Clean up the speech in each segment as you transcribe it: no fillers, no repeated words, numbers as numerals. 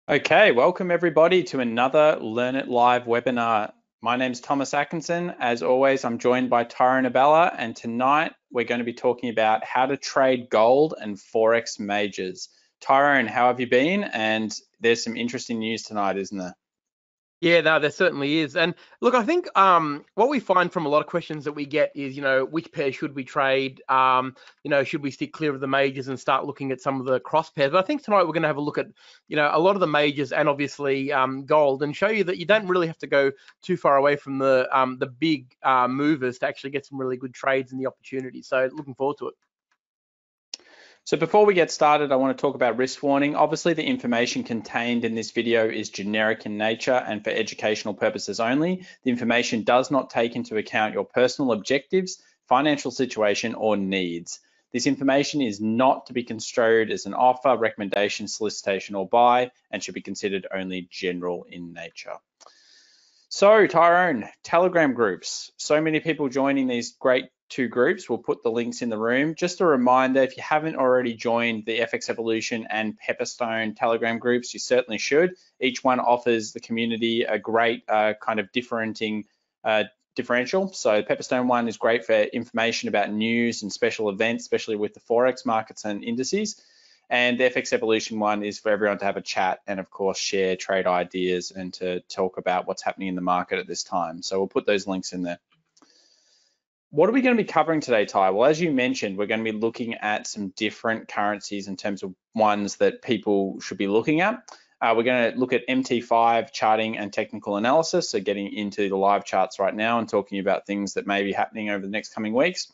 Okay, welcome everybody to another Learn It Live webinar. My name's Thomas Atkinson. As always, I'm joined by Tyrone Abella, and tonight we're going to be talking about how to trade gold and Forex majors. Tyrone, how have you been? And there's some interesting news tonight, isn't there? Yeah, no, there certainly is. And look, I think what we find from a lot of questions that we get is, which pair should we trade? Should we stick clear of the majors and start looking at some of the cross pairs? But I think tonight we're going to have a look at, a lot of the majors and obviously gold, and show you that you don't really have to go too far away from the big movers to actually get some really good trades and the opportunities. So looking forward to it. So before we get started, I want to talk about risk warning. Obviously, the information contained in this video is generic in nature and for educational purposes only. The information does not take into account your personal objectives, financial situation, or needs. This information is not to be construed as an offer, recommendation, solicitation, or buy, and should be considered only general in nature. So Tyrone, Telegram groups. So many people joining these great two groups. We'll put the links in the room. Just a reminder, if you haven't already joined the FX Evolution and Pepperstone Telegram groups, you certainly should. Each one offers the community a great kind of differential. So the Pepperstone one is great for information about news and special events, especially with the Forex markets and indices. And the FX Evolution one is for everyone to have a chat and of course share trade ideas and to talk about what's happening in the market at this time. So we'll put those links in there. What are we going to be covering today, Ty? Well, as you mentioned, we're going to be looking at some different currencies in terms of ones that people should be looking at. We're going to look at MT5 charting and technical analysis, so getting into the live charts right now and talking about things that may be happening over the next coming weeks.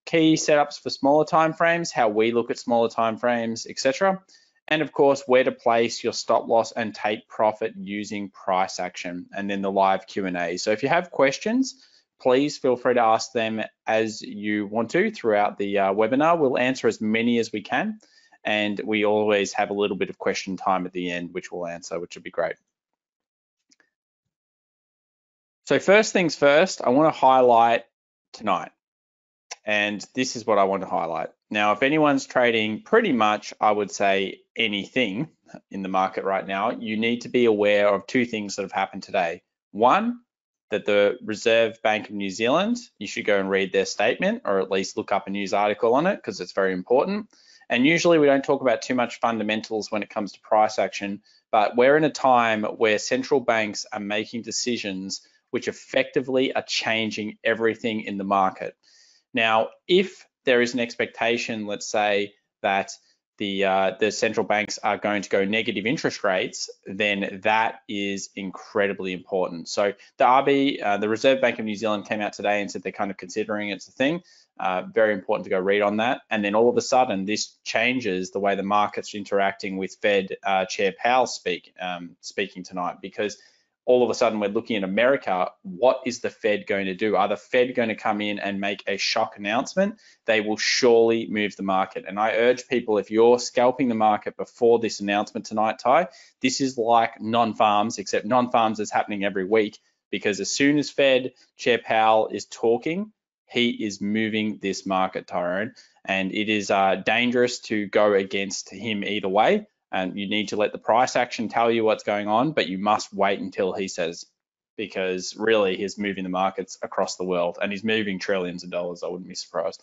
Key setups for smaller timeframes, how we look at smaller timeframes, etc. And of course, where to place your stop loss and take profit using price action, and then the live Q&A. So if you have questions, please feel free to ask them as you want to throughout the webinar. We'll answer as many as we can, and we always have a little bit of question time at the end, which we'll answer, which would be great. So first things first, I want to highlight tonight, and this is what I want to highlight. Now, if anyone's trading pretty much, I would say anything in the market right now, you need to be aware of two things that have happened today. One, that the Reserve Bank of New Zealand, you should go and read their statement or at least look up a news article on it because it's very important. And usually we don't talk about too much fundamentals when it comes to price action, but we're in a time where central banks are making decisions which effectively are changing everything in the market. Now, if there is an expectation, let's say that the central banks are going to go negative interest rates, then that is incredibly important. So the Reserve Bank of New Zealand came out today and said they're kind of considering it's a thing. Very important to go read on that. And then all of a sudden, this changes the way the market's interacting with Fed Chair Powell speaking tonight, because all of a sudden we're looking at America. What is the Fed going to do? Are the Fed going to come in and make a shock announcement? They will surely move the market. And I urge people, if you're scalping the market before this announcement tonight, Ty, this is like non-farms, except non-farms is happening every week, because as soon as Fed Chair Powell is talking, he is moving this market, Tyrone. And it is dangerous to go against him either way. And you need to let the price action tell you what's going on, but you must wait until he says, because really he's moving the markets across the world and he's moving trillions of dollars. I wouldn't be surprised.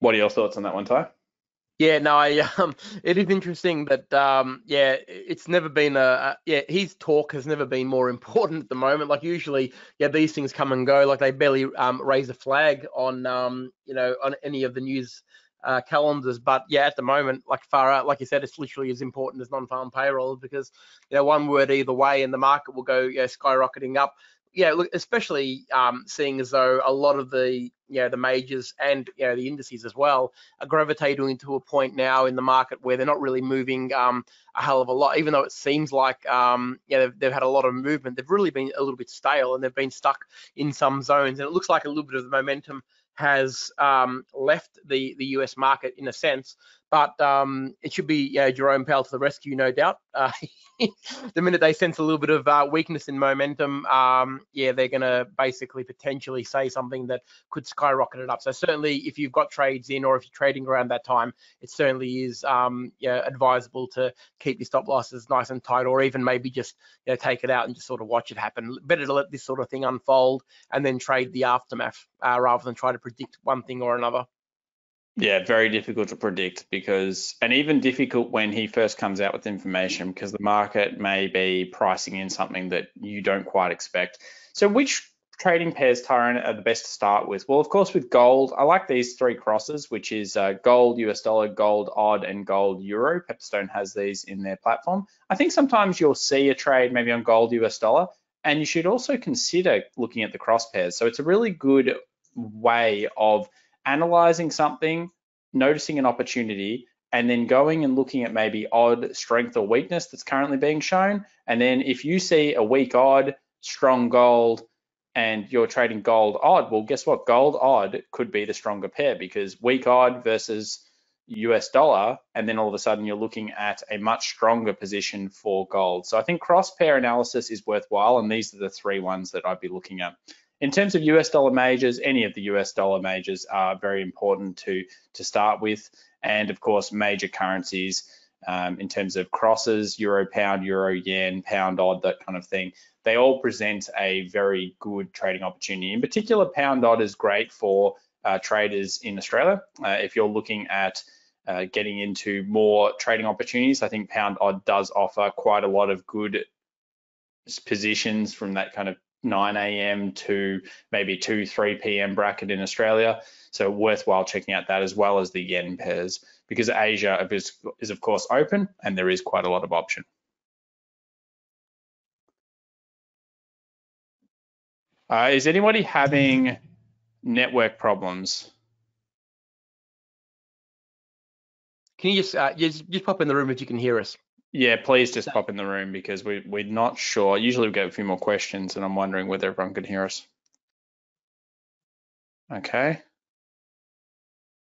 What are your thoughts on that one, Ty? Yeah, no, it is interesting that, it's never been his talk has never been more important at the moment. Like usually, these things come and go. Like they barely raise a flag on, on any of the news calendars, but at the moment, like far out, like you said, it's literally as important as non-farm payrolls, because one word either way and the market will go skyrocketing up. Look, especially seeing as though a lot of the the majors and the indices as well are gravitating into a point now in the market where they're not really moving a hell of a lot, even though it seems like they've had a lot of movement. They've really been a little bit stale and they've been stuck in some zones, and it looks like a little bit of the momentum has left the US market in a sense, but it should be Jerome Powell to the rescue, no doubt. The minute they sense a little bit of weakness in momentum, they're going to basically potentially say something that could skyrocket it up. So certainly, if you've got trades in, or if you're trading around that time, it certainly is advisable to keep your stop losses nice and tight, or even maybe just take it out and just sort of watch it happen. Better to let this sort of thing unfold and then trade the aftermath rather than try to predict one thing or another. Yeah, very difficult to predict and even difficult when he first comes out with information, because the market may be pricing in something that you don't quite expect. So which trading pairs, Tyrone, are the best to start with? Well, of course, with gold, I like these three crosses, which is gold, US dollar, gold odd, and gold euro. Pepperstone has these in their platform. I think sometimes you'll see a trade maybe on gold, US dollar, and you should also consider looking at the cross pairs. So it's a really good way of analyzing something, noticing an opportunity, and then going and looking at maybe odd strength or weakness that's currently being shown. And then if you see a weak odd, strong gold, and you're trading gold odd, well, guess what? Gold odd could be the stronger pair, because weak odd versus US dollar, and then all of a sudden you're looking at a much stronger position for gold. So I think cross pair analysis is worthwhile, and these are the three ones that I'd be looking at. In terms of US dollar majors, any of the US dollar majors are very important to start with. And of course, major currencies in terms of crosses, euro, pound, euro, yen, pound odd, that kind of thing, they all present a very good trading opportunity. In particular, pound odd is great for traders in Australia. If you're looking at getting into more trading opportunities, I think pound odd does offer quite a lot of good positions from that kind of 9 a.m. to maybe 2-3 p.m. bracket in Australia. So worthwhile checking out that, as well as the yen pairs, because Asia is of course open and there is quite a lot of option. Is anybody having network problems? Can you just pop in the room if you can hear us? Yeah, please just pop in the room, because we're not sure. Usually we get a few more questions and I'm wondering whether everyone can hear us. Okay.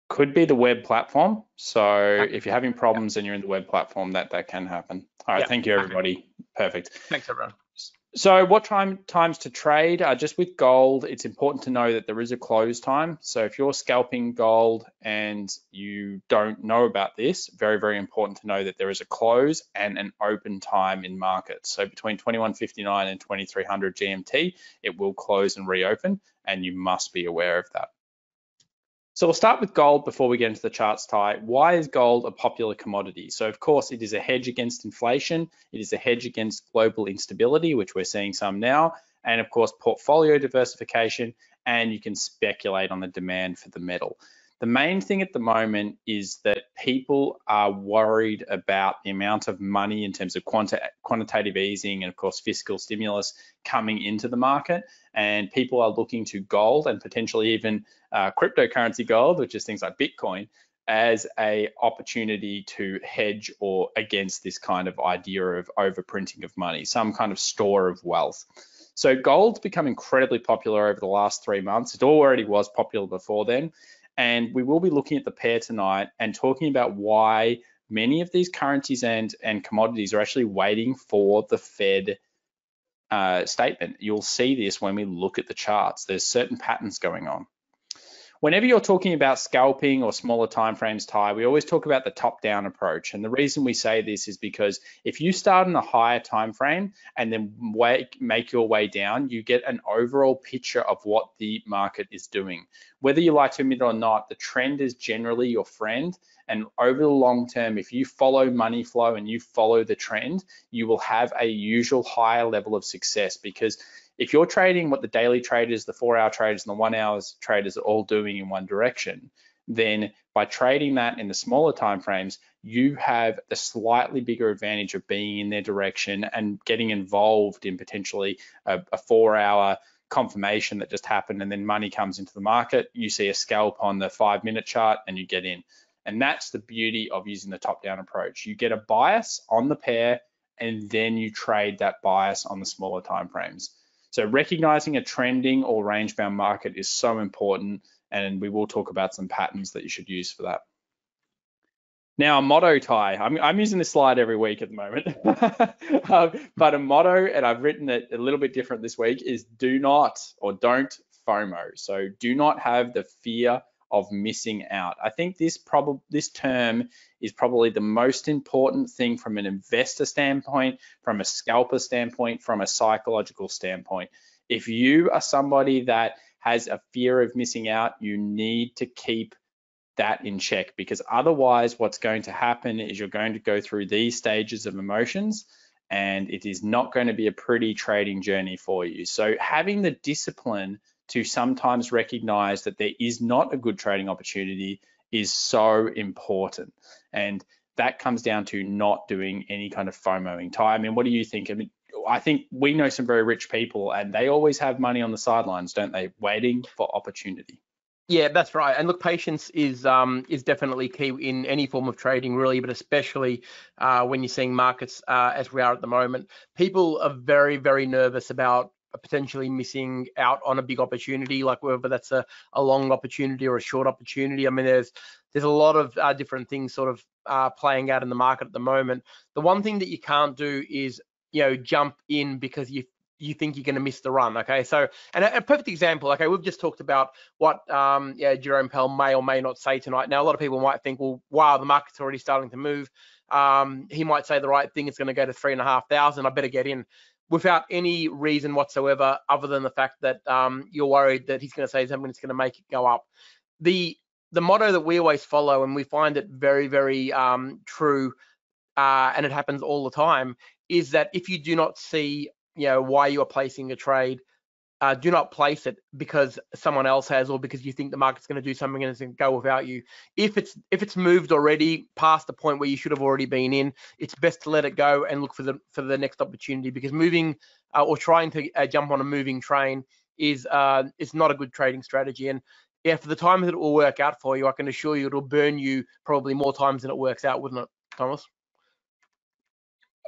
Could be the web platform. So if you're having problems and you're in the web platform, that can happen. All right, thank you everybody. Okay. Perfect. Thanks everyone. So what times to trade? Just with gold, it's important to know that there is a close time. So if you're scalping gold and you don't know about this, very, very important to know that there is a close and an open time in markets. So between 21:59 and 2300 GMT, it will close and reopen, and you must be aware of that. So we'll start with gold before we get into the charts, Ty. Why is gold a popular commodity? So of course, it is a hedge against inflation. It is a hedge against global instability, which we're seeing some now. And of course, portfolio diversification, and you can speculate on the demand for the metal. The main thing at the moment is that people are worried about the amount of money in terms of quantitative easing and of course fiscal stimulus coming into the market, and people are looking to gold and potentially even cryptocurrency gold, which is things like Bitcoin, as a opportunity to hedge or against this kind of idea of overprinting of money, some kind of store of wealth. So gold's become incredibly popular over the last 3 months. It already was popular before then. And we will be looking at the pair tonight and talking about why many of these currencies and commodities are actually waiting for the Fed statement. You'll see this when we look at the charts. There's certain patterns going on. Whenever you're talking about scalping or smaller timeframes, Ty, we always talk about the top-down approach. And the reason we say this is because if you start in a higher time frame and then make your way down, you get an overall picture of what the market is doing. Whether you like to admit it or not, the trend is generally your friend. And over the long term, if you follow money flow and you follow the trend, you will have a usual higher level of success, because if you're trading what the daily traders, the 4-hour traders, and the 1-hour traders are all doing in one direction, then by trading that in the smaller timeframes, you have the slightly bigger advantage of being in their direction and getting involved in potentially a 4-hour confirmation that just happened, and then money comes into the market. You see a scalp on the 5-minute chart and you get in. And that's the beauty of using the top-down approach. You get a bias on the pair and then you trade that bias on the smaller timeframes. So recognizing a trending or range-bound market is so important, and we will talk about some patterns that you should use for that. Now, a motto, Ty. I'm using this slide every week at the moment. But a motto, and I've written it a little bit different this week, is do not or don't FOMO. So do not have the fear of missing out. I think this term is probably the most important thing from an investor standpoint, from a scalper standpoint, from a psychological standpoint. If you are somebody that has a fear of missing out, you need to keep that in check, because otherwise what's going to happen is you're going to go through these stages of emotions and it is not going to be a pretty trading journey for you. So having the discipline to sometimes recognize that there is not a good trading opportunity is so important. And that comes down to not doing any kind of FOMOing. Ty, I mean, what do you think? I think we know some very rich people and they always have money on the sidelines, don't they? Waiting for opportunity. Yeah, that's right. And look, patience is definitely key in any form of trading, really, but especially when you're seeing markets as we are at the moment. People are very, very nervous about potentially missing out on a big opportunity, like whether that's a long opportunity or a short opportunity. I mean, there's a lot of different things sort of playing out in the market at the moment. The one thing that you can't do is, jump in because you think you're going to miss the run. Okay, so, and a perfect example, okay, we've just talked about what Jerome Powell may or may not say tonight. Now, a lot of people might think, well, wow, the market's already starting to move. He might say the right thing, it's going to go to 3,500, I better get in, without any reason whatsoever other than the fact that you're worried that he's going to say something that's going to make it go up. The motto that we always follow, and we find it very, very true, and it happens all the time, is that if you do not see why you are placing a trade, do not place it because someone else has or because you think the market's going to do something and it's going to go without you. If it's moved already past the point where you should have already been in, it's best to let it go and look for the next opportunity, because moving or trying to jump on a moving train is not a good trading strategy. And yeah, for the time that it will work out for you, I can assure you it'll burn you probably more times than it works out, wouldn't it, Thomas?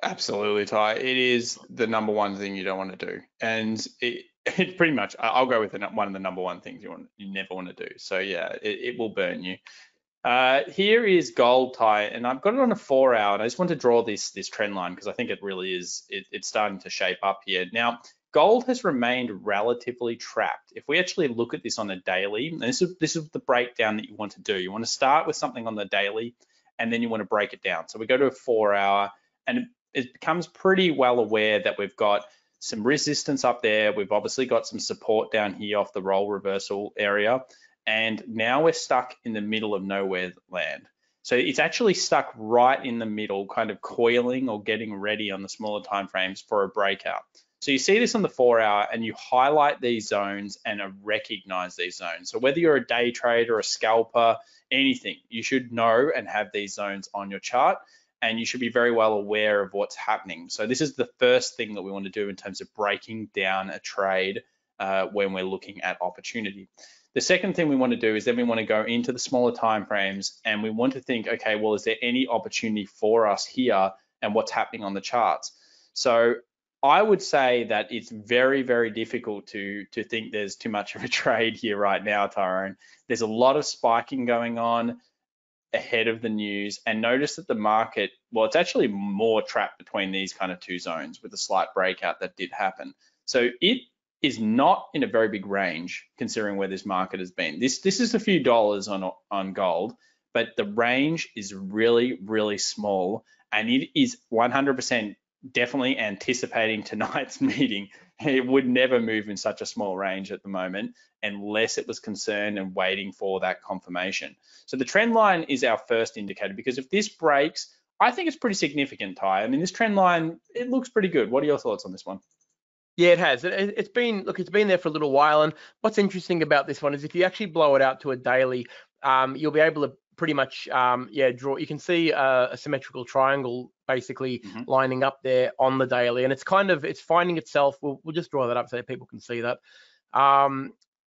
Absolutely, Ty. It is the number one thing you don't want to do, and it pretty much. I'll go with one of the number one things you never want to do. So yeah, it will burn you. Here is gold, Ty, and I've got it on a 4 hour. And I just want to draw this trend line because I think it really is. It's starting to shape up here now. Gold has remained relatively trapped. If we actually look at this on a daily, and this is the breakdown that you want to do. You want to start with something on the daily, and then you want to break it down. So we go to a 4 hour, and it becomes pretty well aware that we've got some resistance up there. We've obviously got some support down here off the roll reversal area. And now we're stuck in the middle of nowhere land. So it's actually stuck right in the middle, kind of coiling or getting ready on the smaller time frames for a breakout. So you see this on the 4 hour and you highlight these zones and recognize these zones. So whether you're a day trader, a scalper, anything, you should know and have these zones on your chart. And you should be very well aware of what's happening. So this is the first thing that we want to do in terms of breaking down a trade when we're looking at opportunity. The second thing we want to do is then we want to go into the smaller time frames and we want to think, okay, well, is there any opportunity for us here and what's happening on the charts? So I would say that it's very, very difficult to think there's too much of a trade here right now, Tyrone. There's a lot of spiking going on ahead of the news, and notice that the market, well, it's actually more trapped between these kind of two zones with a slight breakout that did happen. So it is not in a very big range considering where this market has been. This is a few dollars on gold, but the range is really, really small, and it is 100% definitely anticipating tonight's meeting. It would never move in such a small range at the moment unless it was concerned and waiting for that confirmation. So the trend line is our first indicator, because if this breaks, I think it's pretty significant, Ty. I mean, this trend line, it looks pretty good. What are your thoughts on this one? Yeah, it has. It's been there for a little while. And what's interesting about this one is if you actually blow it out to a daily, you'll be able to pretty much draw. You can see a symmetrical triangle basically lining up there on the daily, and it's finding itself. We'll just draw that up so that people can see that.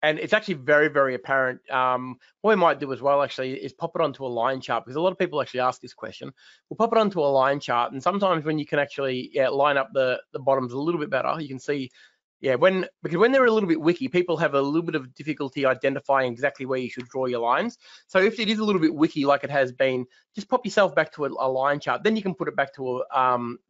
And it's actually very, very apparent. What we might do as well actually is pop it onto a line chart, because a lot of people actually ask this question. We'll pop it onto a line chart, and sometimes when you can actually line up the bottoms a little bit better, you can see Yeah, because when they're a little bit wicky, people have a little bit of difficulty identifying exactly where you should draw your lines. So if it is a little bit wicky like it has been, just pop yourself back to a line chart. Then you can put it back to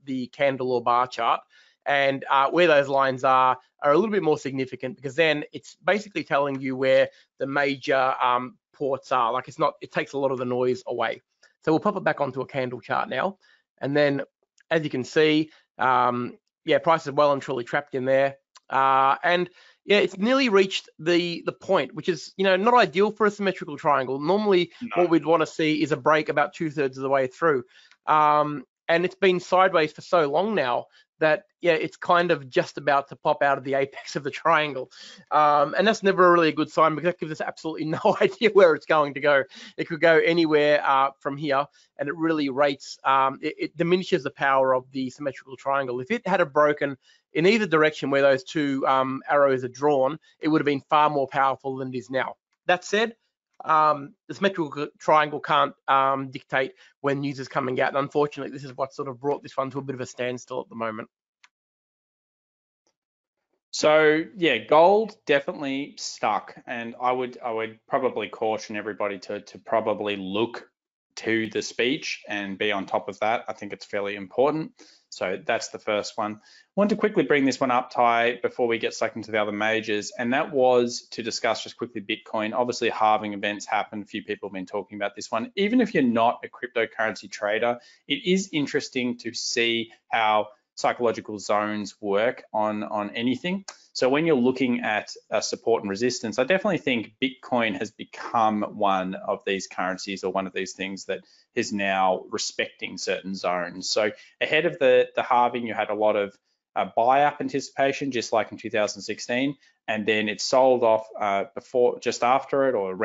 the candle or bar chart, and where those lines are a little bit more significant, because then it's basically telling you where the major ports are. Like it takes a lot of the noise away. So we'll pop it back onto a candle chart now, and then as you can see, yeah, price is well and truly trapped in there. And yeah, it's nearly reached the point, which is, you know, not ideal for a symmetrical triangle. Normally, what we'd want to see is a break about 2/3 of the way through. And it's been sideways for so long now that, yeah, it's kind of just about to pop out of the apex of the triangle. And that's never really a good sign, because that gives us absolutely no idea where it's going to go. It could go anywhere from here, and it really rates, it diminishes the power of the symmetrical triangle. If it had a broken in either direction where those two arrows are drawn, it would have been far more powerful than it is now. That said, the symmetrical triangle can't dictate when news is coming out, and unfortunately this is what sort of brought this one to a bit of a standstill at the moment. So yeah, gold definitely stuck, and I would probably caution everybody to probably look to the speech and be on top of that. I think it's fairly important. So that's the first one. I want to quickly bring this one up, Ty, before we get stuck into the other majors, and that was to discuss just quickly Bitcoin. Obviously, halving events happen. A few people have been talking about this one. Even if you're not a cryptocurrency trader, it is interesting to see how psychological zones work on anything. So when you're looking at support and resistance, I definitely think Bitcoin has become one of these currencies, or one of these things that is now respecting certain zones. So ahead of the halving, you had a lot of buy-up anticipation, just like in 2016, and then it sold off just after it, or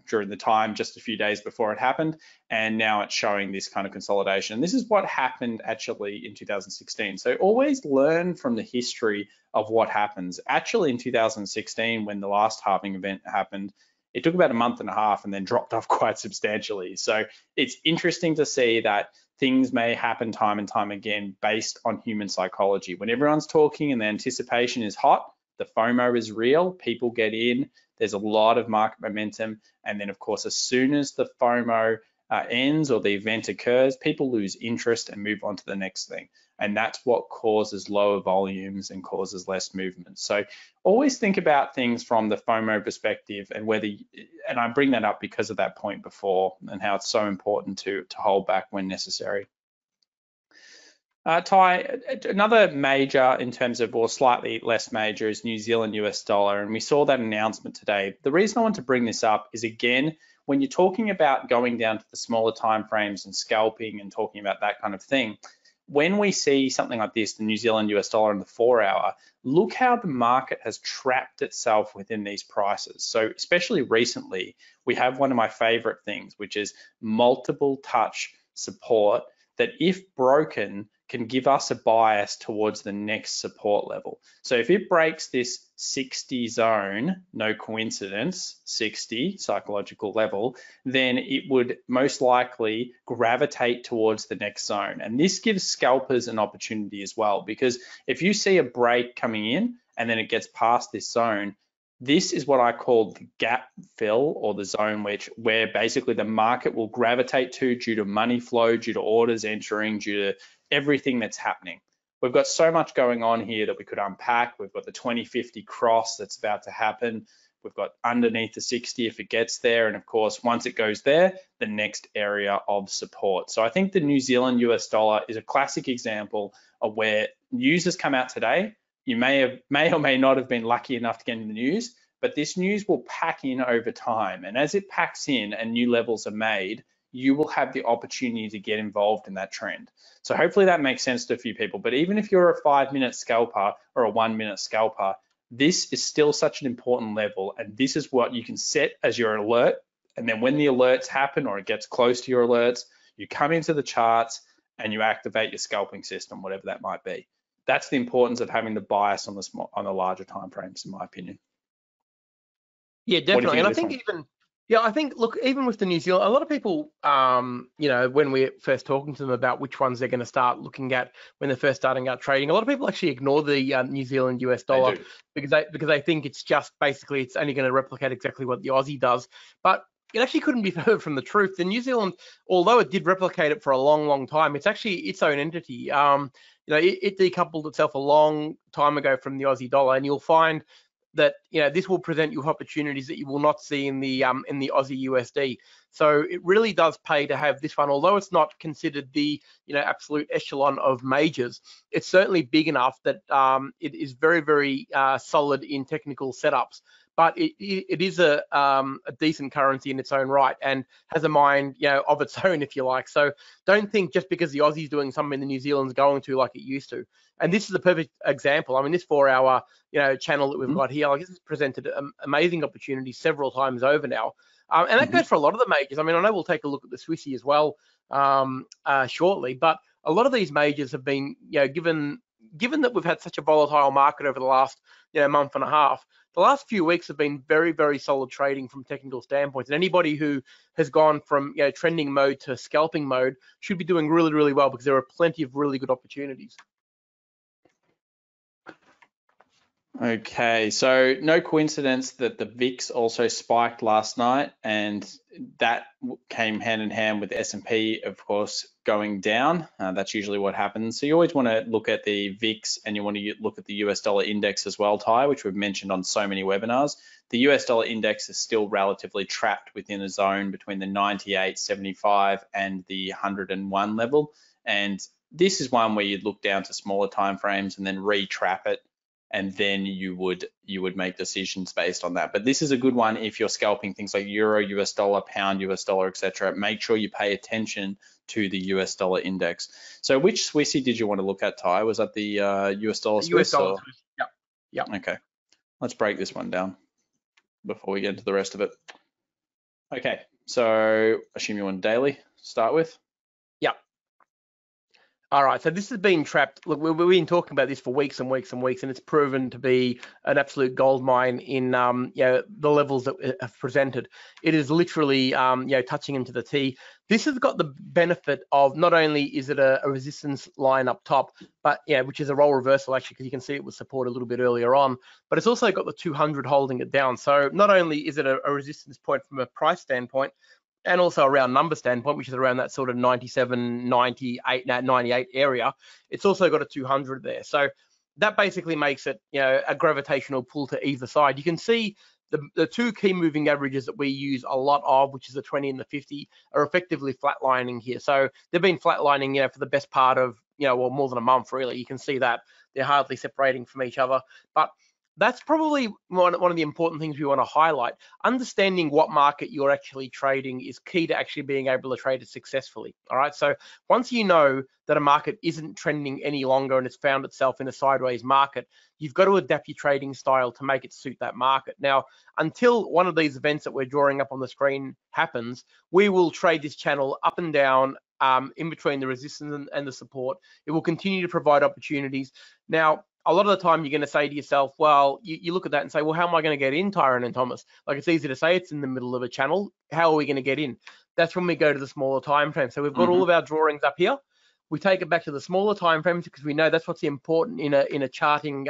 during the time, just a few days before it happened, and now it's showing this kind of consolidation. This is what happened actually in 2016. So always learn from the history of what happens. Actually, in 2016, when the last halving event happened, it took about a month and a half and then dropped off quite substantially. So it's interesting to see that things may happen time and time again based on human psychology. When everyone's talking and the anticipation is hot, the FOMO is real, people get in, there's a lot of market momentum. And then of course, as soon as the FOMO ends or the event occurs, people lose interest and move on to the next thing. And that's what causes lower volumes and causes less movement. So always think about things from the FOMO perspective, and and I bring that up because of that point before, and how it's so important to hold back when necessary. Ty, another major in terms of, or slightly less major, is New Zealand US dollar, and we saw that announcement today. The reason I want to bring this up is, again, when you're talking about going down to the smaller timeframes and scalping and talking about that kind of thing, when we see something like this, the New Zealand US dollar in the 4-hour, look how the market has trapped itself within these prices. So especially recently, we have one of my favorite things, which is multiple touch support that, if broken, can give us a bias towards the next support level. So if it breaks this 60 zone, no coincidence, 60 psychological level, then it would most likely gravitate towards the next zone. And this gives scalpers an opportunity as well, because if you see a break coming in and then it gets past this zone, this is what I call the gap fill, or the zone where basically the market will gravitate to due to money flow, due to orders entering, due to everything that's happening. We've got so much going on here that we could unpack. We've got the 2050 cross that's about to happen. We've got underneath the 60 if it gets there. And of course, once it goes there, the next area of support. So I think the New Zealand US dollar is a classic example of where news has come out today. You may or may not have been lucky enough to get in the news, but this news will pack in over time. And as it packs in and new levels are made, you will have the opportunity to get involved in that trend. So hopefully that makes sense to a few people. But even if you're a 5-minute scalper or a 1-minute scalper, this is still such an important level. And this is what you can set as your alert. And then when the alerts happen, or it gets close to your alerts, you come into the charts and you activate your scalping system, whatever that might be. That's the importance of having the bias on the larger time frames, in my opinion. Yeah, definitely. And I think Yeah, I think, look, even with the New Zealand, a lot of people, you know, when we're first talking to them about which ones they're going to start looking at when they're first starting out trading, a lot of people actually ignore the New Zealand US They dollar do. because they think it's just basically it's only going to replicate exactly what the Aussie does. But it actually couldn't be further from the truth. The New Zealand, although it did replicate it for a long, long time, it's actually its own entity. You know, it decoupled itself a long time ago from the Aussie dollar, and you'll find that, you know, this will present you opportunities that you will not see in the Aussie USD. So it really does pay to have this one, although it's not considered the, you know, absolute echelon of majors. It's certainly big enough that it is very, very solid in technical setups. But it is a decent currency in its own right and has a mind, you know, of its own, if you like. So don't think just because the Aussie's doing something, the New Zealand's going to like it used to. And this is a perfect example. I mean, this 4-hour, you know, channel that we've got here, like, this has presented amazing opportunities several times over now. And that goes for a lot of the majors. I mean, I know we'll take a look at the Swissy as well shortly, but a lot of these majors have been, you know, given that we've had such a volatile market over the last, you know, month and a half, the last few weeks have been very, very solid trading from technical standpoints. And anybody who has gone from, you know, trending mode to scalping mode should be doing really, really well because there are plenty of really good opportunities. Okay, so no coincidence that the VIX also spiked last night, and that came hand in hand with the S&P, of course, going down. That's usually what happens. So you always want to look at the VIX, and you want to look at the US dollar index as well, Ty, which we've mentioned on so many webinars. The US dollar index is still relatively trapped within a zone between the 98.75 and the 101 level. And this is one where you'd look down to smaller time frames and then re-trap it, and then you would make decisions based on that. But this is a good one if you're scalping things like euro, US dollar, pound, US dollar, etc. Make sure you pay attention to the US dollar index. So which Swissy did you want to look at, Ty? Was that the US dollar Swiss? US dollar. Yeah. Okay, let's break this one down before we get into the rest of it. Okay, so assume you want daily start with. All right, so this has been trapped. Look, we've been talking about this for weeks and weeks and weeks, and it's proven to be an absolute gold mine in you know, the levels that we have presented. It is literally you know, touching into the T. This has got the benefit of not only is it a resistance line up top, but yeah, which is a role reversal actually, because you can see it was support a little bit earlier on, but it's also got the 200 holding it down. So not only is it a resistance point from a price standpoint, and also a round number standpoint, which is around that sort of 97, 98, 98 area, it's also got a 200 there. So that basically makes it, you know, a gravitational pull to either side. You can see the two key moving averages that we use a lot of, which is the 20 and the 50, are effectively flatlining here. So they've been flatlining, you know, for the best part of, you know, well, more than a month, really. You can see that they're hardly separating from each other. But that's probably one of the important things we want to highlight. Understanding what market you're actually trading is key to actually being able to trade it successfully. All right, so once you know that a market isn't trending any longer and it's found itself in a sideways market, you've got to adapt your trading style to make it suit that market. Now, until one of these events that we're drawing up on the screen happens, we will trade this channel up and down in between the resistance and the support. It will continue to provide opportunities. Now, a lot of the time you're going to say to yourself, well, you look at that and say, well, how am I going to get in, Tyrone and Thomas? Like, it's easy to say it's in the middle of a channel. How are we going to get in? That's when we go to the smaller time frame. So we've got all of our drawings up here. We take it back to the smaller time frames because we know that's what's important in a charting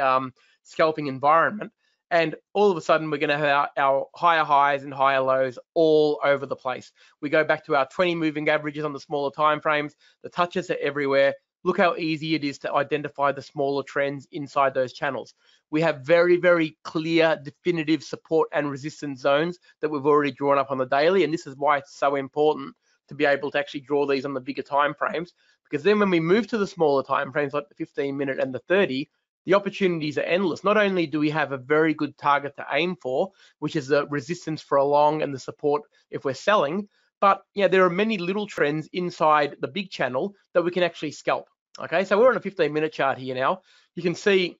scalping environment. And all of a sudden we're going to have our higher highs and higher lows all over the place. We go back to our 20 moving averages on the smaller time frames. The touches are everywhere. Look how easy it is to identify the smaller trends inside those channels. We have very, very clear, definitive support and resistance zones that we've already drawn up on the daily, and this is why it's so important to be able to actually draw these on the bigger time frames, because then when we move to the smaller time frames like the 15-minute and the 30, the opportunities are endless. Not only do we have a very good target to aim for, which is the resistance for a long and the support if we're selling, but yeah, there are many little trends inside the big channel that we can actually scalp. Okay, so we're on a 15-minute chart here now. You can see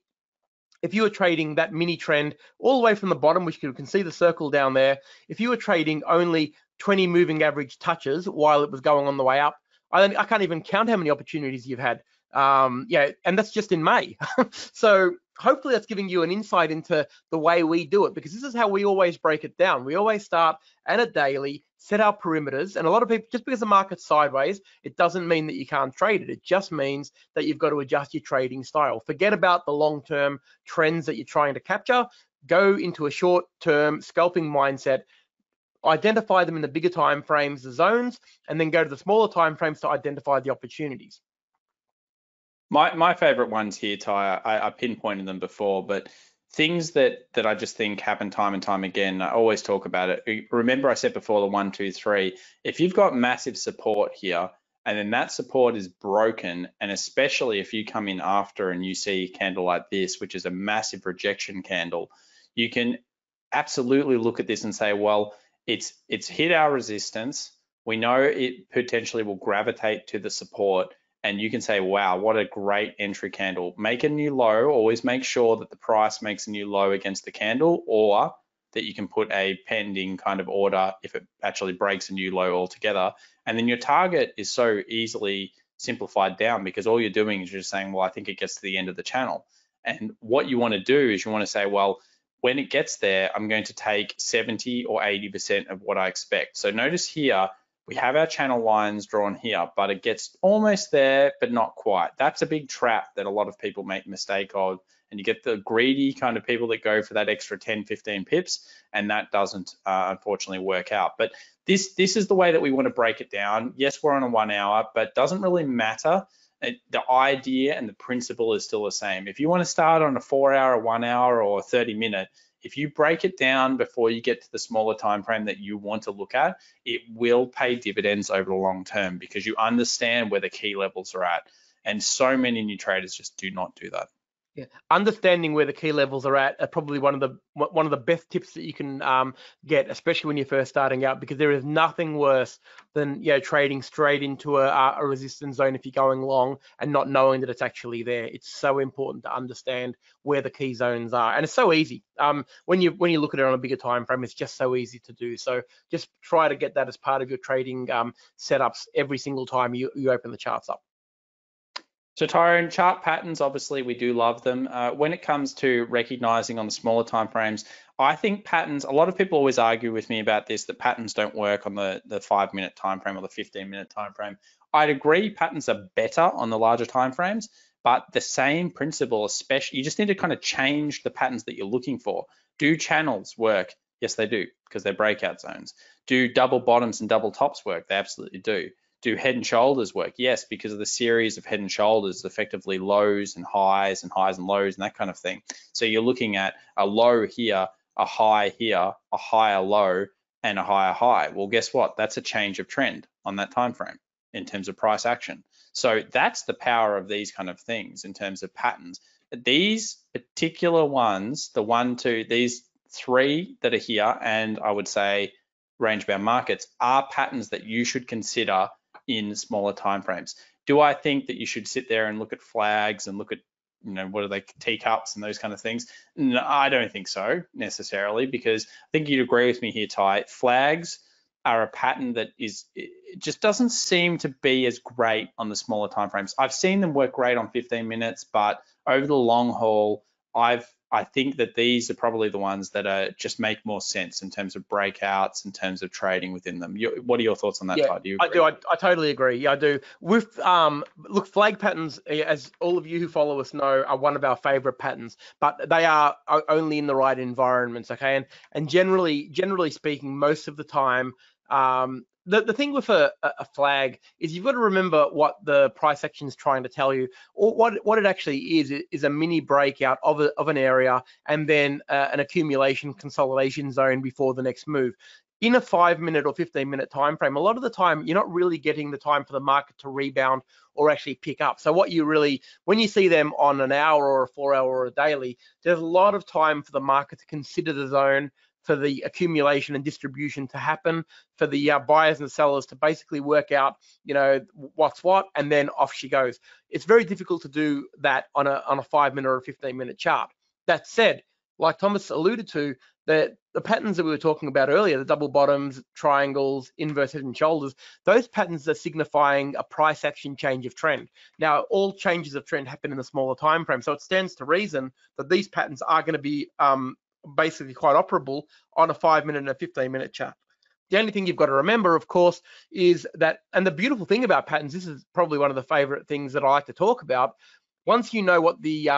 if you were trading that mini trend all the way from the bottom, which you can see the circle down there, if you were trading only 20 moving average touches while it was going on the way up, I can't even count how many opportunities you've had. Yeah, and that's just in May. So hopefully that's giving you an insight into the way we do it, because this is how we always break it down. We always start at a daily, set our perimeters, and a lot of people, just because the market's sideways, it doesn't mean that you can't trade it. It just means that you've got to adjust your trading style. Forget about the long-term trends that you're trying to capture. Go into a short-term scalping mindset, identify them in the bigger time frames, the zones, and then go to the smaller time frames to identify the opportunities. My favorite ones here, Ty, I pinpointed them before, but things that I just think happen time and time again, I always talk about it. Remember I said before the 1, 2, 3, if you've got massive support here and then that support is broken, and especially if you come in after and you see a candle like this, which is a massive rejection candle, you can absolutely look at this and say, well, it's hit our resistance. We know it potentially will gravitate to the support. And you can say, wow, what a great entry candle. Make a new low, always make sure that the price makes a new low against the candle, or that you can put a pending kind of order if it actually breaks a new low altogether. And then your target is so easily simplified down, because all you're doing is you're just saying, well, I think it gets to the end of the channel. And what you want to do is you want to say, well, when it gets there, I'm going to take 70 or 80% of what I expect. So notice here, we have our channel lines drawn here, but it gets almost there, but not quite. That's a big trap that a lot of people make a mistake of. And you get the greedy kind of people that go for that extra 10, 15 pips, and that doesn't unfortunately work out. But this is the way that we want to break it down. Yes, we're on a 1 hour, but it doesn't really matter. The idea and the principle is still the same. If you want to start on a 4 hour, 1 hour, or 30-minute, if you break it down before you get to the smaller time frame that you want to look at, it will pay dividends over the long term, because you understand where the key levels are at. And so many new traders just do not do that. Yeah, understanding where the key levels are at are probably one of the best tips that you can get, especially when you're first starting out, because there is nothing worse than trading straight into a resistance zone if you're going long and not knowing that it's actually there. It's so important to understand where the key zones are, and it's so easy. When you look at it on a bigger time frame, it's just so easy to do. So just try to get that as part of your trading setups every single time you open the charts up. So Tyrone, chart patterns, obviously we do love them. When it comes to recognizing on the smaller time frames, I think patterns, a lot of people always argue with me about this, that patterns don't work on the 5-minute time frame or the 15-minute time frame. I'd agree patterns are better on the larger time frames, but the same principle, especially, you just need to kind of change the patterns that you're looking for. Do channels work? Yes, they do, because they're breakout zones. Do double bottoms and double tops work? They absolutely do. Do head and shoulders work? Yes, because of the series of head and shoulders, effectively lows and highs and lows and that kind of thing. So you're looking at a low here, a high here, a higher low, and a higher high. Well, guess what? That's a change of trend on that time frame in terms of price action. So that's the power of these kind of things in terms of patterns. These particular ones, the 1, 2, these 3 that are here, and I would say range bound markets, are patterns that you should consider in smaller time frames. Do I think that you should sit there and look at flags and look at, what are they, teacups and those kind of things? No, I don't think so necessarily, because I think you'd agree with me here, Ty. Flags are a pattern that it just doesn't seem to be as great on the smaller time frames. I've seen them work great on 15 minutes, but over the long haul, I think that these are probably the ones that just make more sense in terms of breakouts, in terms of trading within them. What are your thoughts on that, Ty? Do you agree? I do. I totally agree. Yeah, I do. With look, flag patterns, as all of you who follow us know, are one of our favorite patterns, but they are only in the right environments. Okay, and generally speaking, most of the time, the thing with a flag is you've got to remember what the price action is trying to tell you, or what it actually is a mini breakout of an area, and then an accumulation consolidation zone before the next move. In a 5-minute or 15-minute time frame, a lot of the time you're not really getting the time for the market to rebound or actually pick up. So what you really, when you see them on an hour or a 4 hour or a daily, there's a lot of time for the market to consider the zone, for the accumulation and distribution to happen, for the buyers and sellers to basically work out, what's what, and then off she goes. It's very difficult to do that on a 5-minute or a 15-minute chart. That said, like Thomas alluded to, the patterns that we were talking about earlier, the double bottoms, triangles, inverse head and shoulders, those patterns are signifying a price action change of trend. Now, all changes of trend happen in a smaller time frame, so it stands to reason that these patterns are going to be basically quite operable on a 5-minute and a 15-minute chart. The only thing you've got to remember, of course, is that, and the beautiful thing about patterns, this is probably one of the favorite things that I like to talk about. Once you know what the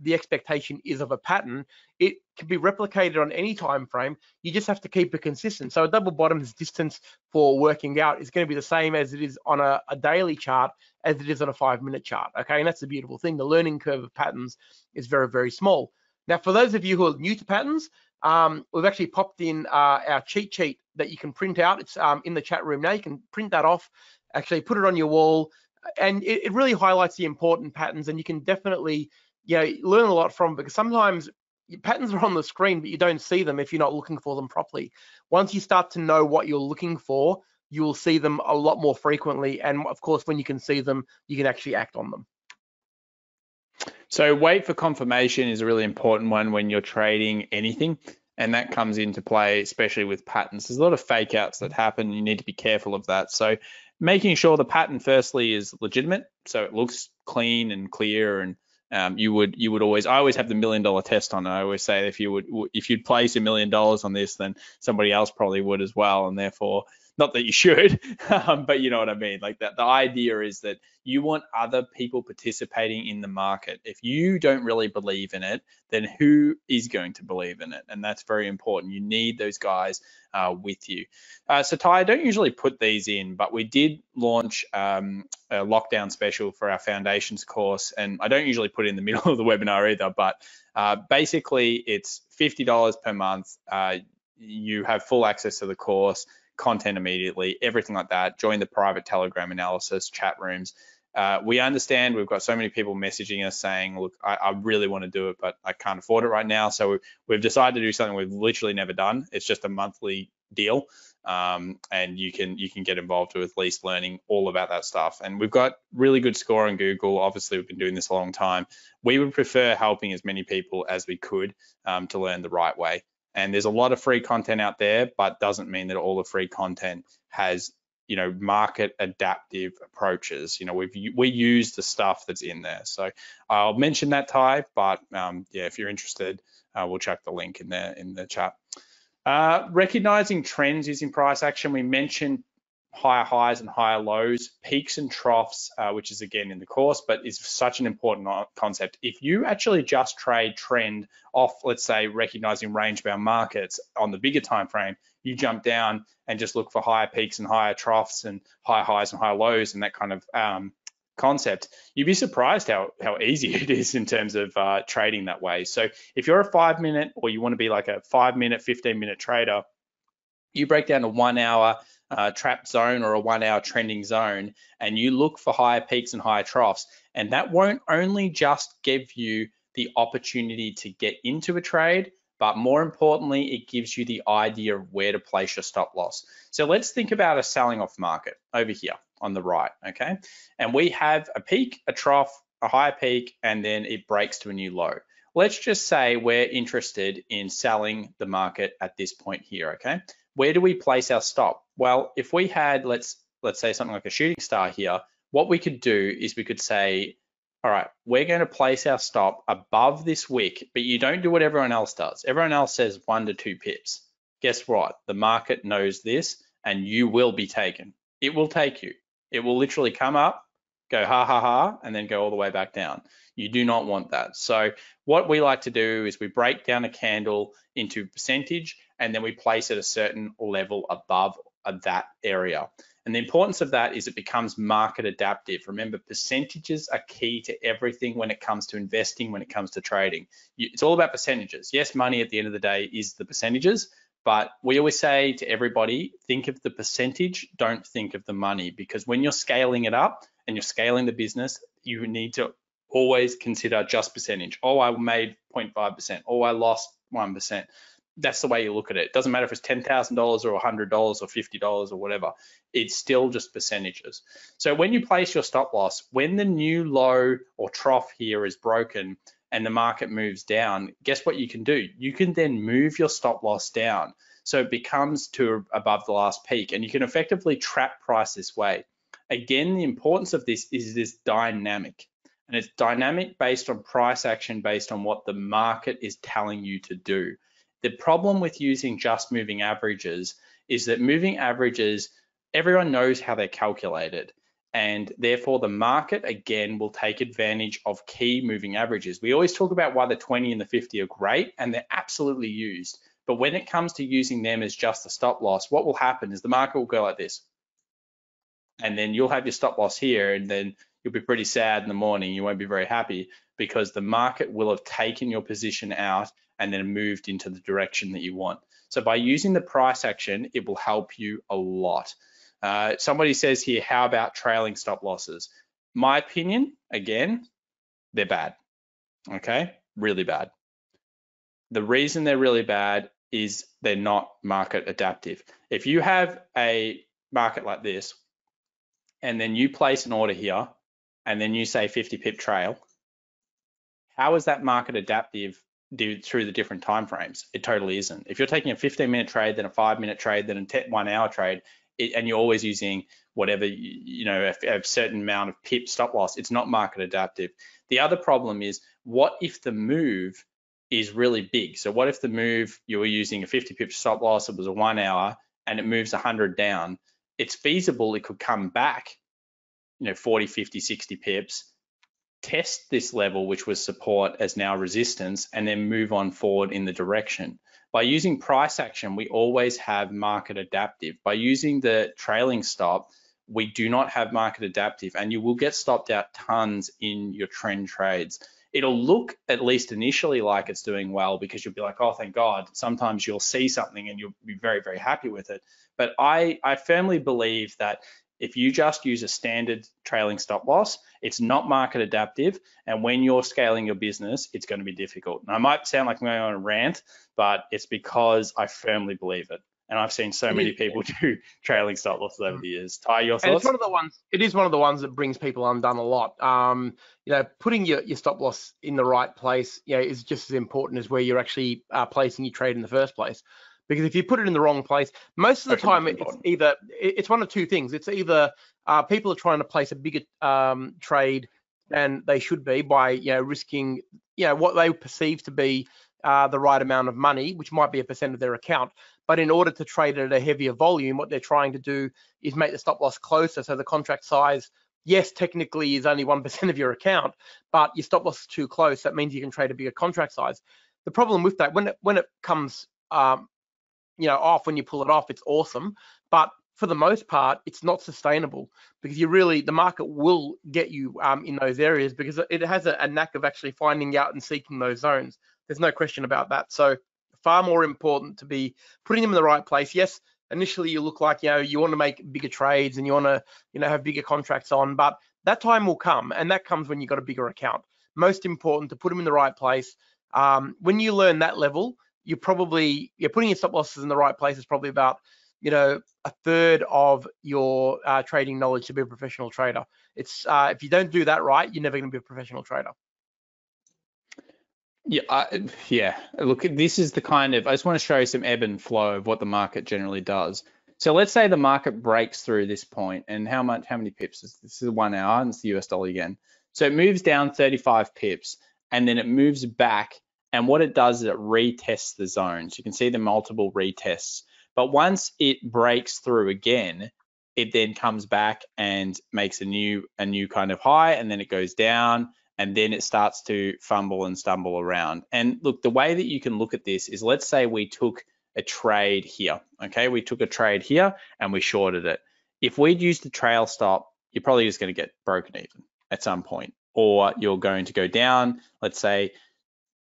expectation is of a pattern, it can be replicated on any time frame. You just have to keep it consistent. So a double bottoms distance for working out is going to be the same as it is on a daily chart as it is on a 5-minute chart. Okay, and that's the beautiful thing. The learning curve of patterns is very, very small. Now, for those of you who are new to patterns, we've actually popped in our cheat sheet that you can print out. It's in the chat room now. You can print that off, actually put it on your wall, and it really highlights the important patterns, and you can definitely, you know, learn a lot from, because sometimes patterns are on the screen, but you don't see them if you're not looking for them properly. Once you start to know what you're looking for, you will see them a lot more frequently, and of course, when you can see them, you can actually act on them. So wait for confirmation is a really important one when you're trading anything, and that comes into play, especially with patterns. There's a lot of fake outs that happen. You need to be careful of that. So making sure the pattern firstly is legitimate, so it looks clean and clear, and you would always, I always have the $1 million test on it. I always say if you'd place $1 million on this, then somebody else probably would as well, and therefore, not that you should, but you know what I mean. Like that, the idea is that you want other people participating in the market. If you don't really believe in it, then who is going to believe in it? And that's very important. You need those guys with you. So Ty, I don't usually put these in, but we did launch a lockdown special for our foundations course, and I don't usually put it in the middle of the webinar either, but basically it's $50 per month. You have full access to the course, content immediately, everything like that. Join the private Telegram analysis chat rooms. We understand we've got so many people messaging us saying, look, I really want to do it, but I can't afford it right now. So we've decided to do something we've literally never done. It's just a monthly deal, and you can get involved with at least learning all about that stuff. And we've got really good score on Google. Obviously, we've been doing this a long time. We would prefer helping as many people as we could to learn the right way. And there's a lot of free content out there, but doesn't mean that all the free content has, you know, market adaptive approaches. You know, we use the stuff that's in there. So I'll mention that, Ty, but yeah, if you're interested, we'll chuck the link in there in the chat. Recognizing trends using price action. We mentioned higher highs and higher lows, peaks and troughs, which is again in the course, but is such an important concept. If you actually just trade trend off, let's say, recognizing range-bound markets on the bigger time frame, you jump down and just look for higher peaks and higher troughs and higher highs and higher lows and that kind of concept, you'd be surprised how easy it is in terms of trading that way. So if you're a 5-minute or you want to be like a 5-minute, 15-minute trader, you break down a 1 hour trap zone or a 1 hour trending zone, and you look for higher peaks and higher troughs. And that won't only just give you the opportunity to get into a trade, but more importantly, it gives you the idea of where to place your stop loss. So let's think about a selling off market over here on the right, okay? And we have a peak, a trough, a higher peak, and then it breaks to a new low. Let's just say we're interested in selling the market at this point here, okay? Where do we place our stop? Well, if we had, let's say something like a shooting star here, what we could do is we could say, all right, we're going to place our stop above this wick, but you don't do what everyone else does. Everyone else says 1 to 2 pips. Guess what? The market knows this, and you will be taken. It will take you. It will literally come up, go ha ha ha, and then go all the way back down. You do not want that. So what we like to do is we break down a candle into percentage, and then we place it a certain level above that area. And the importance of that is it becomes market adaptive. Remember, percentages are key to everything when it comes to investing, when it comes to trading. It's all about percentages. Yes, money at the end of the day is the percentages, but we always say to everybody, think of the percentage, don't think of the money, because when you're scaling it up and you're scaling the business, you need to always consider just percentage. Oh, I made 0.5%. Oh, I lost 1%. That's the way you look at it. It doesn't matter if it's $10,000 or $100 or $50 or whatever. It's still just percentages. So when you place your stop loss, when the new low or trough here is broken and the market moves down, guess what you can do? You can then move your stop loss down. So it becomes to above the last peak, and you can effectively trap price this way. Again, the importance of this is this dynamic, and it's dynamic based on price action, based on what the market is telling you to do. The problem with using just moving averages is that moving averages, everyone knows how they're calculated, and therefore the market again will take advantage of key moving averages. We always talk about why the 20 and the 50 are great, and they're absolutely used. But when it comes to using them as just a stop loss, what will happen is the market will go like this. And then you'll have your stop loss here, and then you'll be pretty sad in the morning. You won't be very happy because the market will have taken your position out and then moved into the direction that you want. So by using the price action, it will help you a lot. Somebody says here, how about trailing stop losses? My opinion, again, they're bad, okay? Really bad. The reason they're really bad is they're not market adaptive. If you have a market like this, and then you place an order here, and then you say 50 pip trail, how is that market adaptive through the different time frames? It totally isn't. If you're taking a 15-minute trade, then a 5-minute trade, then a 1-hour trade, and you're always using whatever, a certain amount of pip stop loss, it's not market adaptive. The other problem is, what if the move is really big? So what if the move, you were using a 50 pip stop loss, it was a 1 hour, and it moves 100 down? It's feasible it could come back, 40, 50, 60 pips, test this level, which was support, as now resistance, and then move on forward in the direction. By using price action, we always have market adaptive. By using the trailing stop, we do not have market adaptive, and you will get stopped out tons in your trend trades. It'll look, at least initially, like it's doing well because you'll be like, oh, thank God. Sometimes you'll see something and you'll be very, very happy with it. But I firmly believe that if you just use a standard trailing stop loss, it's not market adaptive. And when you're scaling your business, it's going to be difficult. And I might sound like I'm going on a rant, but it's because I firmly believe it. And I've seen so many people do trailing stop losses over the years. Ty, your thoughts? And it's one of the ones. It is one of the ones that brings people undone a lot. Putting your stop loss in the right place, is just as important as where you're actually placing your trade in the first place. Because if you put it in the wrong place, most of the time it's one of two things. It's either people are trying to place a bigger trade than they should be by risking what they perceive to be the right amount of money, which might be a % of their account. But in order to trade at a heavier volume, what they're trying to do is make the stop loss closer. So the contract size, yes, technically is only 1% of your account, but your stop loss is too close. That means you can trade a bigger contract size. The problem with that, when it comes off, when you pull it off, it's awesome. But for the most part, it's not sustainable because the market will get you in those areas because it has a knack of actually finding out and seeking those zones. There's no question about that. So far more important to be putting them in the right place. Yes, initially you look like you want to make bigger trades and you want to have bigger contracts on, but that time will come, and that comes when you've got a bigger account. Most important to put them in the right place. When you learn that level, you're putting your stop losses in the right place is probably about a third of your trading knowledge to be a professional trader. It's if you don't do that right, you're never going to be a professional trader. Yeah. Look, this is the kind of, I just want to show you some ebb and flow of what the market generally does. So let's say the market breaks through this point, and how many pips? This is 1 hour, and it's the US dollar again. So it moves down 35 pips, and then it moves back, and what it does is it retests the zones. You can see the multiple retests. But once it breaks through again, it then comes back and makes a new kind of high, and then it goes down, and then it starts to fumble and stumble around. And look, the way that you can look at this is, let's say we took a trade here, okay? We took a trade here and we shorted it. If we'd used the trail stop, you're probably just going to get broken even at some point, or you're going to go down, let's say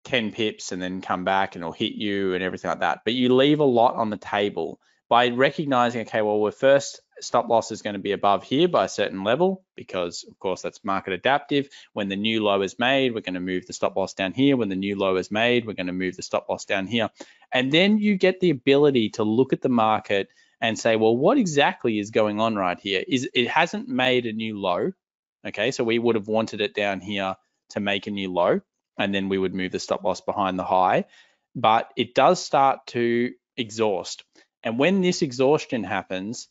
10 pips, and then come back and it'll hit you and everything like that. But you leave a lot on the table by recognizing, okay, well, we're first stop loss is going to be above here by a certain level, because of course that's market adaptive. When the new low is made, we're going to move the stop loss down here. When the new low is made, we're going to move the stop loss down here. And then you get the ability to look at the market and say, well, what exactly is going on right here? It hasn't made a new low, okay? So we would have wanted it down here to make a new low. and then we would move the stop loss behind the high. But it does start to exhaust. And when this exhaustion happens,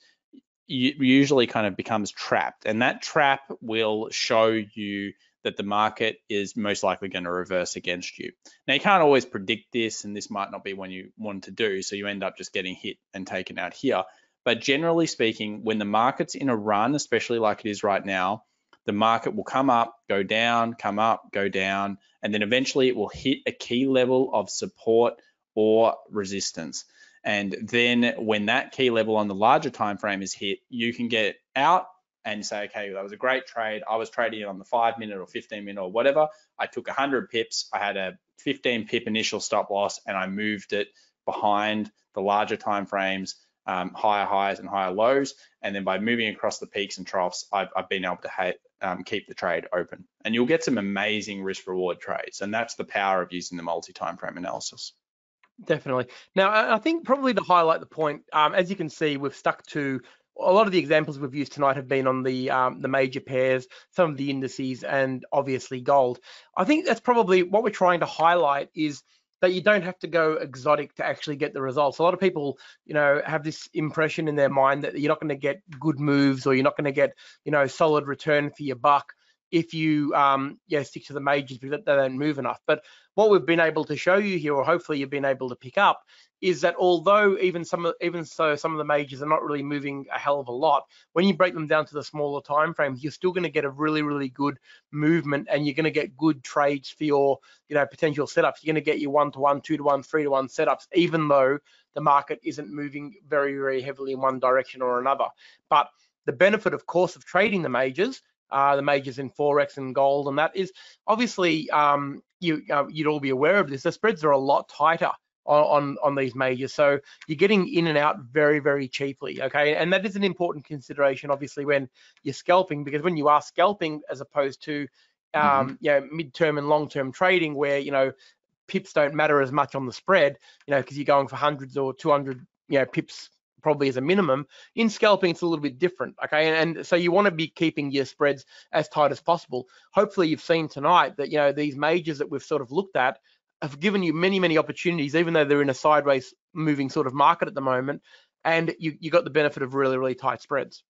you usually kind of becomes trapped, and that trap will show you that the market is most likely going to reverse against you. Now, you can't always predict this, and this might not be when you want to do, so you end up just getting hit and taken out here. But generally speaking, when the market's in a run, especially like it is right now, the market will come up, go down, come up, go down, and then eventually it will hit a key level of support or resistance. And then when that key level on the larger time frame is hit, you can get out and say, okay, that was a great trade. I was trading it on the 5-minute or 15-minute or whatever. I took 100 pips. I had a 15 pip initial stop loss, and I moved it behind the larger time frames, higher highs and higher lows. And then by moving across the peaks and troughs, I've been able to keep the trade open. And you'll get some amazing risk reward trades. And that's the power of using the multi-time frame analysis. Definitely. Now, I think probably to highlight the point, as you can see, we've stuck to a lot of the examples we've used tonight have been on the major pairs, some of the indices, and obviously gold. I think that's probably what we're trying to highlight is that you don't have to go exotic to actually get the results. A lot of people, have this impression in their mind that you're not going to get good moves, or you're not going to get, solid return for your buck if you stick to the majors because they don't move enough. But what we've been able to show you here, or hopefully you've been able to pick up, is that although even some of the majors are not really moving a hell of a lot, when you break them down to the smaller time frames, you're still going to get a really, really good movement, and you're going to get good trades for your potential setups. You're going to get your 1-to-1, 2-to-1, 3-to-1 setups, even though the market isn't moving very, very heavily in one direction or another. But the benefit, of course, of trading the majors in Forex and gold, and that is obviously you'd all be aware of this. The spreads are a lot tighter on these majors, so you're getting in and out very, very cheaply. Okay, and that is an important consideration, obviously, when you're scalping, because when you are scalping, as opposed to mid-term and long-term trading, where pips don't matter as much on the spread, because you're going for hundreds or 200 pips probably as a minimum. In scalping, it's a little bit different, okay? And so you want to be keeping your spreads as tight as possible. Hopefully you've seen tonight that these majors that we've sort of looked at have given you many, many opportunities, even though they're in a sideways moving sort of market at the moment, and you got the benefit of really, really tight spreads.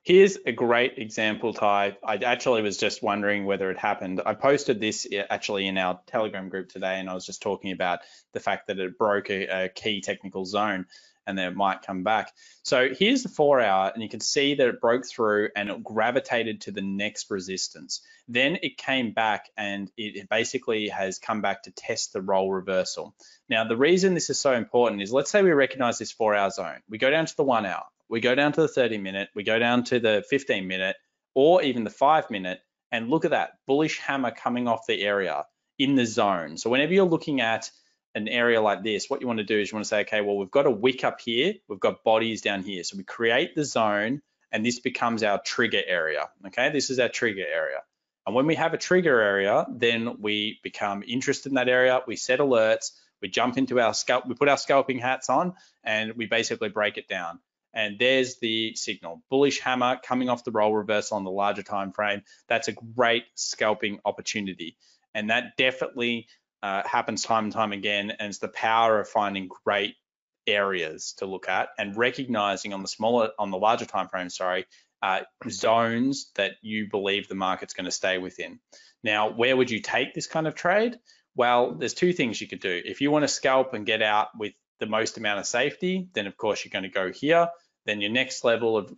Here's a great example, Ty. I actually was just wondering whether it happened. I posted this actually in our Telegram group today, and I was just talking about the fact that it broke a key technical zone, and then it might come back. So here's the 4-hour, and you can see that it broke through and it gravitated to the next resistance. Then it came back, and it basically has come back to test the role reversal. Now, the reason this is so important is, let's say we recognize this 4-hour zone. We go down to the 1 hour, we go down to the 30-minute, we go down to the 15-minute, or even the 5-minute, and look at that bullish hammer coming off the area in the zone. So whenever you're looking at an area like this, what you want to do is you want to say, okay, well, we've got a wick up here, we've got bodies down here. So we create the zone, and this becomes our trigger area. Okay, this is our trigger area. And when we have a trigger area, then we become interested in that area, we set alerts, we jump into our scalp, we put our scalping hats on, and we basically break it down. And there's the signal, bullish hammer coming off the role reversal on the larger time frame. That's a great scalping opportunity. And that definitely happens time and time again, and it's the power of finding great areas to look at and recognizing on the larger time frame, zones that you believe the market's going to stay within. Now, where would you take this kind of trade? Well, there's two things you could do. If you want to scalp and get out with the most amount of safety, then of course you're going to go here. Then your next level of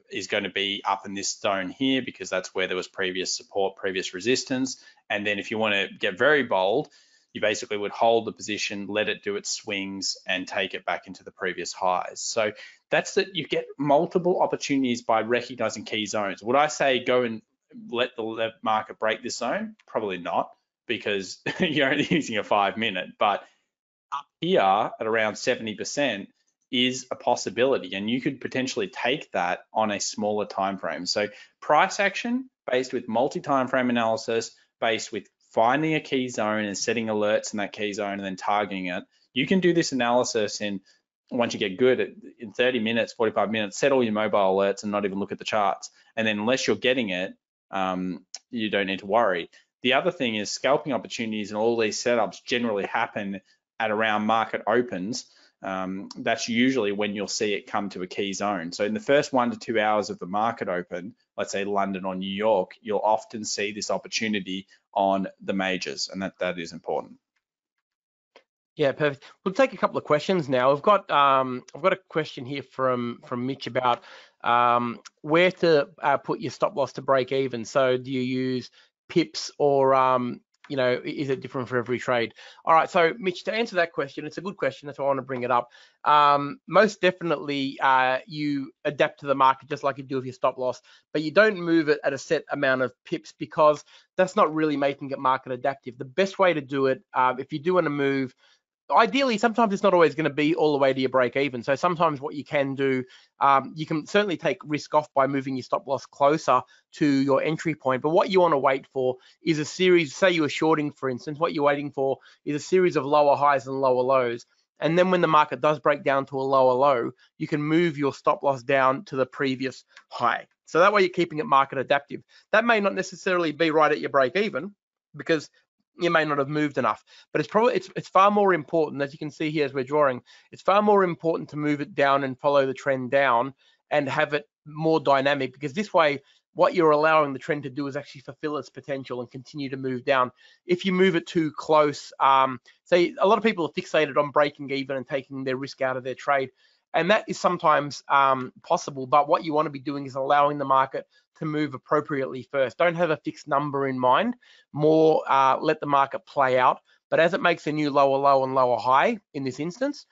is going to be up in this zone here, because that's where there was previous support, previous resistance. And then if you want to get very bold, you basically would hold the position, let it do its swings, and take it back into the previous highs. So that's that. You get multiple opportunities by recognizing key zones. Would I say go and let the market break this zone? Probably not, because you're only using a 5-minute. But up here at around 70%, is a possibility, and you could potentially take that on a smaller time frame. So price action based with multi-time frame analysis, based with finding a key zone and setting alerts in that key zone and then targeting it. You can do this analysis once you get good in 30 minutes, 45 minutes, set all your mobile alerts and not even look at the charts. And then unless you're getting it, you don't need to worry. The other thing is scalping opportunities and all these setups generally happen at around market opens. That's usually when you'll see it come to a key zone. So in the first 1 to 2 hours of the market open, let's say London or New York, you'll often see this opportunity on the majors, and that is important. Yeah, perfect. We'll take a couple of questions now. I've got a question here from Mitch about where to put your stop loss to break even. So do you use pips or you know, is it different for every trade? All right, so Mitch, to answer that question, it's a good question. That's why I want to bring it up. Most definitely, you adapt to the market just like you do with your stop loss, but you don't move it at a set amount of pips because that's not really making it market adaptive. The best way to do it, if you do want to move, ideally, sometimes it's not always going to be all the way to your break even. So sometimes what you can do, you can certainly take risk off by moving your stop loss closer to your entry point. But what you want to wait for is a series, say you were shorting, for instance, what you're waiting for is a series of lower highs and lower lows. And then when the market does break down to a lower low, you can move your stop loss down to the previous high. So that way you're keeping it market adaptive. That may not necessarily be right at your break even because you may not have moved enough, but it's far more important, as you can see here as we're drawing, it's far more important to move it down and follow the trend down and have it more dynamic, because this way what you're allowing the trend to do is actually fulfill its potential and continue to move down. If you move it too close, say a lot of people are fixated on breaking even and taking their risk out of their trade, and that is sometimes possible, but what you want to be doing is allowing the market to move appropriately first. Don't have a fixed number in mind, more let the market play out, but as it makes a new lower low and lower high in this instance,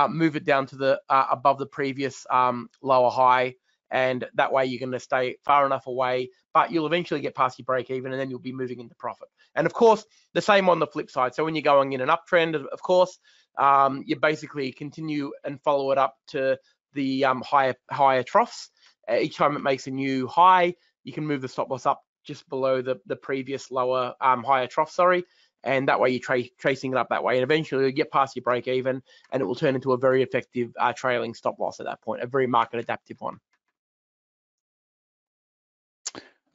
move it down to the above the previous lower high, and that way you're going to stay far enough away, but you'll eventually get past your break even and then you'll be moving into profit. And of course, the same on the flip side. So when you're going in an uptrend, of course, you basically continue and follow it up to the higher troughs. Each time it makes a new high, you can move the stop loss up just below the previous lower higher trough, and that way you're tracing it up that way, and eventually you'll get past your break even and it will turn into a very effective trailing stop loss at that point, a very market adaptive one.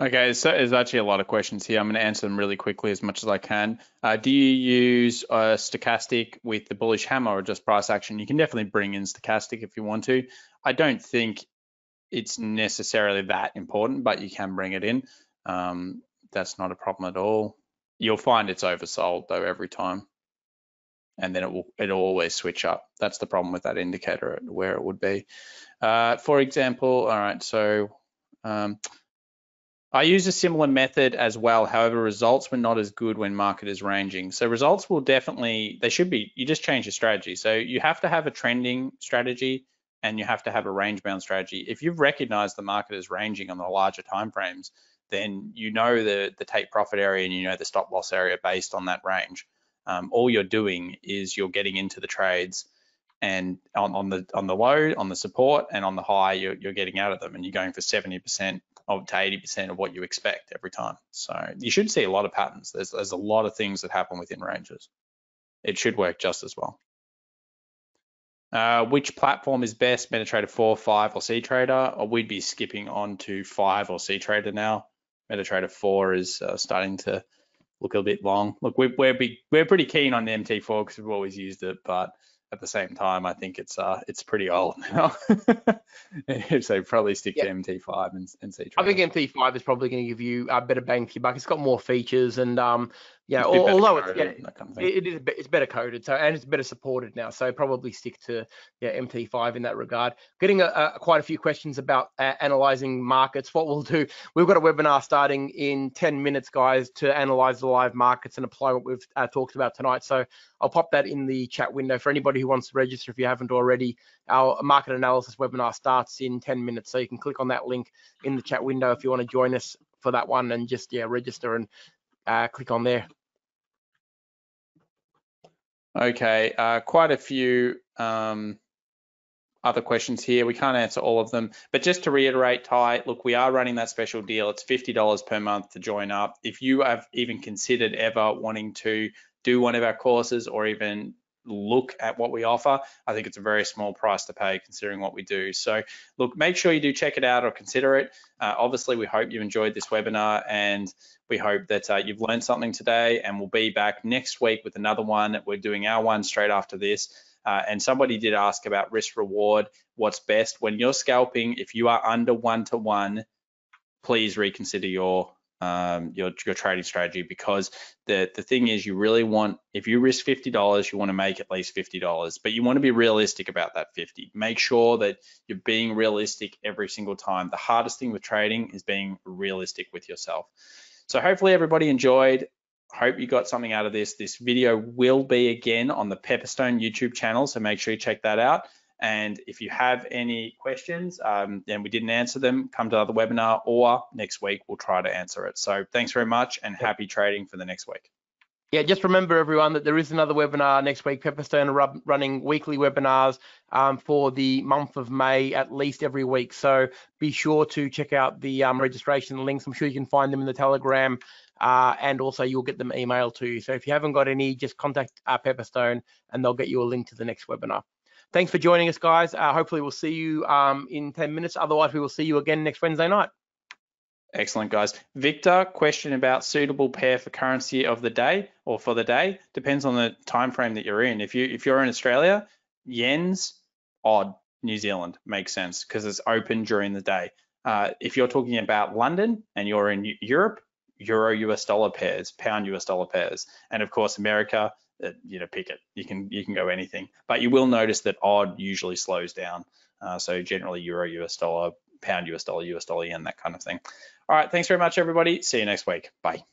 Okay, so there's actually a lot of questions here. I'm going to answer them really quickly as much as I can. Do you use stochastic with the bullish hammer or just price action? You can definitely bring in stochastic if you want to. I don't think it's necessarily that important, but you can bring it in. That's not a problem at all. You'll find it's oversold though every time, and then it'll always switch up. That's the problem with that indicator, where it would be. For example, all right, so I use a similar method as well. However, results were not as good when market is ranging. So results will definitely, they should be, you just change your strategy. So you have to have a trending strategy and you have to have a range bound strategy. If you've recognized the market is ranging on the larger timeframes, then you know the take profit area and you know the stop loss area based on that range. All you're doing is you're getting into the trades, and on the low, on the support, and on the high, you're getting out of them, and you're going for 70% to 80% of what you expect every time. So you should see a lot of patterns. There's a lot of things that happen within ranges. It should work just as well. Which platform is best, MetaTrader 4, 5, or CTrader? Or we'd be skipping on to 5 or CTrader now. MetaTrader 4 is starting to look a bit long. Look, we're pretty keen on the MT4 because we've always used it, but at the same time, I think it's pretty old now. So probably stick to MT5 and CTrader. I think MT5 is probably going to give you a better bang for your buck. It's got more features, and yeah, although it's better coded, so, and it's better supported now. So probably stick to MT5 in that regard. Getting quite a few questions about analyzing markets. What we'll do, we've got a webinar starting in 10 minutes, guys, to analyze the live markets and apply what we've talked about tonight. So I'll pop that in the chat window for anybody who wants to register if you haven't already. Our market analysis webinar starts in 10 minutes, so you can click on that link in the chat window if you want to join us for that one, and just register and click on there. Okay, quite a few other questions here. We can't answer all of them, but just to reiterate, Ty, look, we are running that special deal. It's $50 per month to join up. If you have even considered ever wanting to do one of our courses or even look at what we offer, I think it's a very small price to pay considering what we do. So look, make sure you do check it out or consider it. Obviously, we hope you enjoyed this webinar, and we hope that you've learned something today, and we'll be back next week with another one. We're doing our one straight after this. And somebody did ask about risk reward. What's best when you're scalping? If you are under 1-to-1, please reconsider your trading strategy, because the thing is, you really want, if you risk $50, you want to make at least $50, but you want to be realistic about that 50. Make sure that you're being realistic every single time. The hardest thing with trading is being realistic with yourself. So hopefully everybody enjoyed. Hope you got something out of this. This video will be again on the Pepperstone YouTube channel, so make sure you check that out. And if you have any questions and we didn't answer them, come to another webinar, or next week we'll try to answer it. So thanks very much, and happy trading for the next week. Yeah, just remember everyone that there is another webinar next week. Pepperstone are running weekly webinars for the month of May, at least every week. So be sure to check out the registration links. I'm sure you can find them in the Telegram, and also you'll get them emailed to you. So if you haven't got any, just contact Pepperstone and they'll get you a link to the next webinar. Thanks for joining us, guys. Hopefully we'll see you in 10 minutes. Otherwise, we will see you again next Wednesday night. Excellent, guys. Victor, question about suitable pair for currency of the day, or for the day. Depends on the time frame that you're in. If you're in Australia, yens, odd. New Zealand makes sense because it's open during the day. If you're talking about London and you're in Europe, euro US dollar pairs, pound US dollar pairs, and of course America, pick it. You can go anything, but you will notice that odd usually slows down. So generally euro US dollar, pound US dollar yen, that kind of thing. All right, thanks very much, everybody. See you next week. Bye.